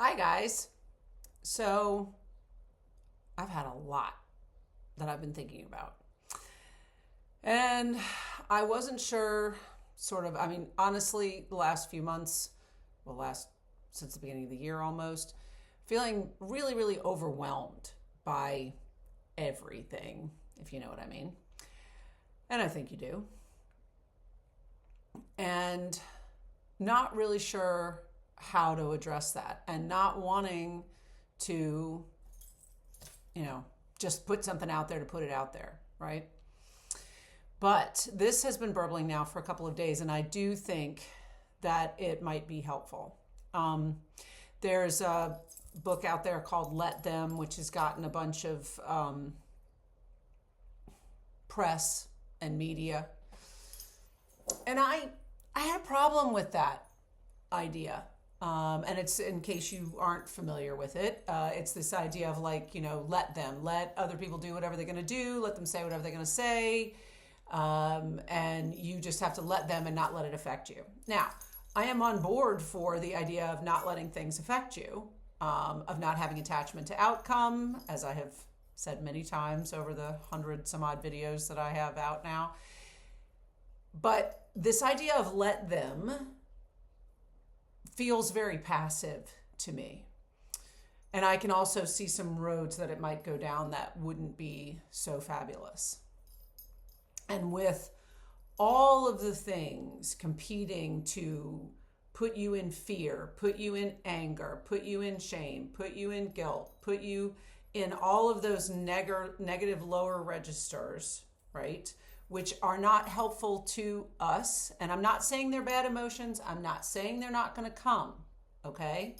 Hi, guys. So, I've had a lot that I've been thinking about. And I wasn't sure, honestly, the last few months, since the beginning of the year almost, feeling really, really overwhelmed by everything, if you know what I mean. And I think you do. And not really sure how to address that and not wanting to you know, just put something out there to put it out there, right? But this has been burbling now for a couple of days, and I do think that it might be helpful. Um, there's a book out there called Let Them, which has gotten a bunch of press and media. And I had a problem with that idea. And it's in case you aren't familiar with it, it's this idea of let them, let other people do whatever they're going to do, let them say whatever they're going to say, and you just have to let them and not let it affect you. Now, I am on board for the idea of not letting things affect you, of not having attachment to outcome, as I have said many times over the 100 some odd videos that I have out now. But this idea of let them feels very passive to me. And I can also see some roads that it might go down that wouldn't be so fabulous. And with all of the things competing to put you in fear, put you in anger, put you in shame, put you in guilt, put you in all of those negative lower registers, right? Which are not helpful to us. And I'm not saying they're bad emotions. I'm not saying they're not going to come, okay?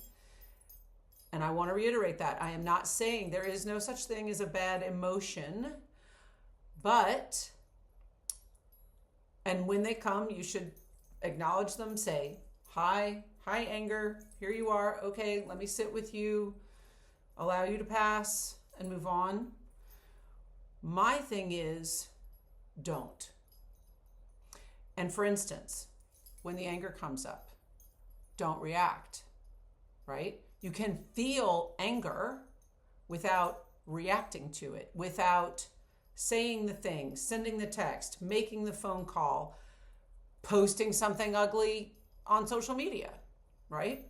And I want to reiterate that. I am not saying there is no such thing as a bad emotion, and when they come, you should acknowledge them, say, hi, anger, here you are. Okay, let me sit with you, allow you to pass and move on. My thing is, don't. And for instance, when the anger comes up, don't react, right? You can feel anger without reacting to it, without saying the thing, sending the text, making the phone call, posting something ugly on social media, right?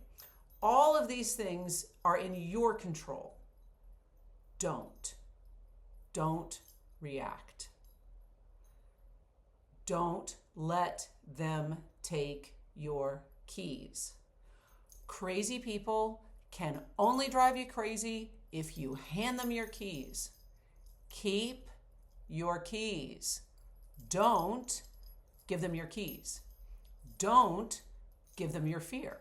All of these things are in your control. Don't react. Don't let them take your keys. Crazy people can only drive you crazy if you hand them your keys. Keep your keys. Don't give them your keys. Don't give them your fear.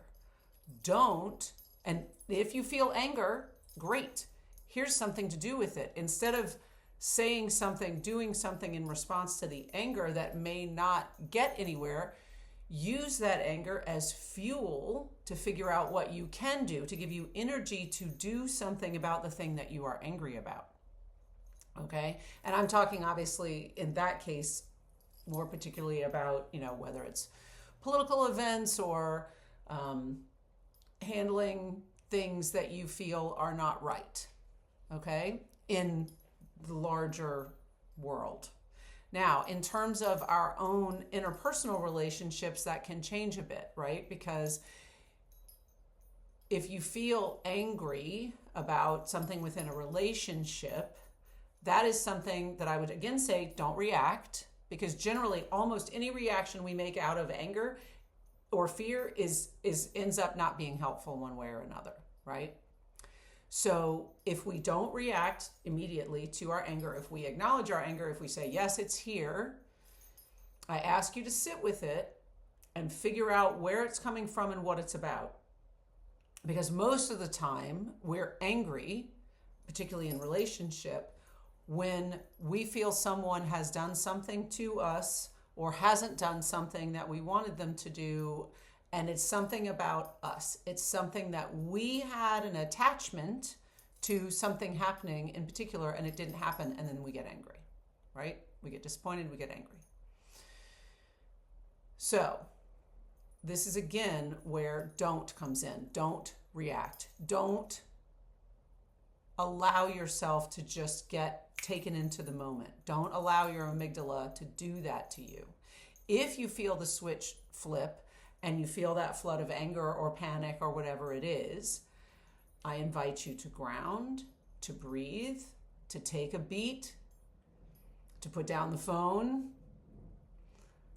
And if you feel anger, great. Here's something to do with it. Instead of saying something, doing something in response to the anger that may not get anywhere, use that anger as fuel to figure out what you can do to give you energy to do something about the thing that you are angry about. Okay? And I'm talking obviously in that case more particularly about, whether it's political events or handling things that you feel are not right. Okay? In the larger world. Now, in terms of our own interpersonal relationships, that can change a bit, right? Because if you feel angry about something within a relationship, that is something that I would again say, don't react, because generally almost any reaction we make out of anger or fear is ends up not being helpful one way or another, right? So if we don't react immediately to our anger, if we acknowledge our anger, if we say, yes, it's here, I ask you to sit with it and figure out where it's coming from and what it's about. Because most of the time we're angry, particularly in relationship, when we feel someone has done something to us or hasn't done something that we wanted them to do. And it's something about us. It's something that we had an attachment to something happening in particular and it didn't happen, and then we get angry, right? We get disappointed, we get angry. So this is again where don't comes in. Don't react. Don't allow yourself to just get taken into the moment. Don't allow your amygdala to do that to you. If you feel the switch flip and you feel that flood of anger or panic or whatever it is, I invite you to ground, to breathe, to take a beat, to put down the phone,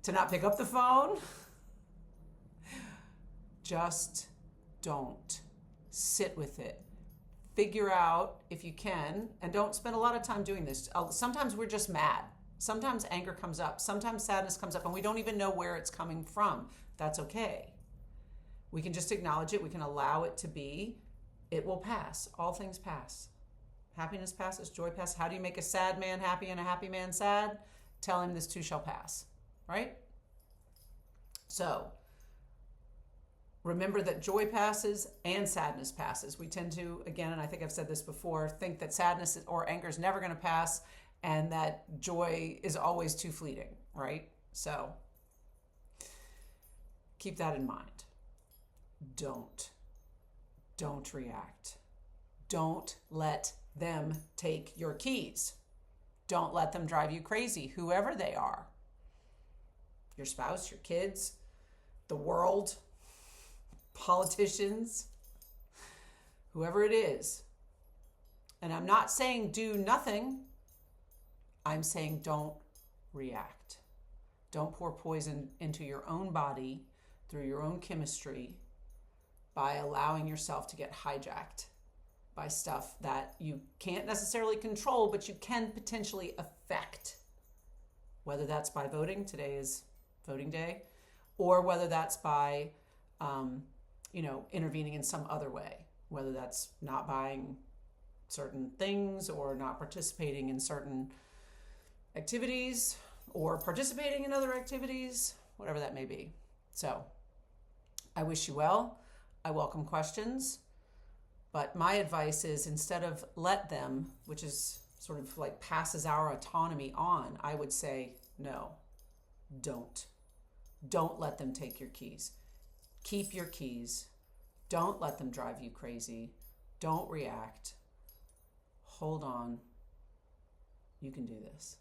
to not pick up the phone. Just don't. Sit with it. Figure out if you can, and don't spend a lot of time doing this. Sometimes we're just mad. Sometimes anger comes up. Sometimes sadness comes up, and we don't even know where it's coming from. That's okay. We can just acknowledge it. We can allow it to be. It will pass. All things pass. Happiness passes, joy passes. How do you make a sad man happy and a happy man sad? Tell him this too shall pass, right? So, remember that joy passes and sadness passes. We tend to, again, and I think I've said this before, think that sadness or anger is never going to pass and that joy is always too fleeting, right? So keep that in mind. Don't react. Don't let them take your keys. Don't let them drive you crazy, whoever they are. Your spouse, your kids, the world, politicians, whoever it is. And I'm not saying do nothing. I'm saying don't react. Don't pour poison into your own body through your own chemistry by allowing yourself to get hijacked by stuff that you can't necessarily control, but you can potentially affect. Whether that's by voting, today is voting day, or whether that's by intervening in some other way, whether that's not buying certain things or not participating in certain activities or participating in other activities, whatever that may be. So I wish you well. I welcome questions, but my advice is instead of let them, which is sort of like passes our autonomy on, I would say no, don't. Don't let them take your keys. Keep your keys. Don't let them drive you crazy. Don't react. Hold on. You can do this.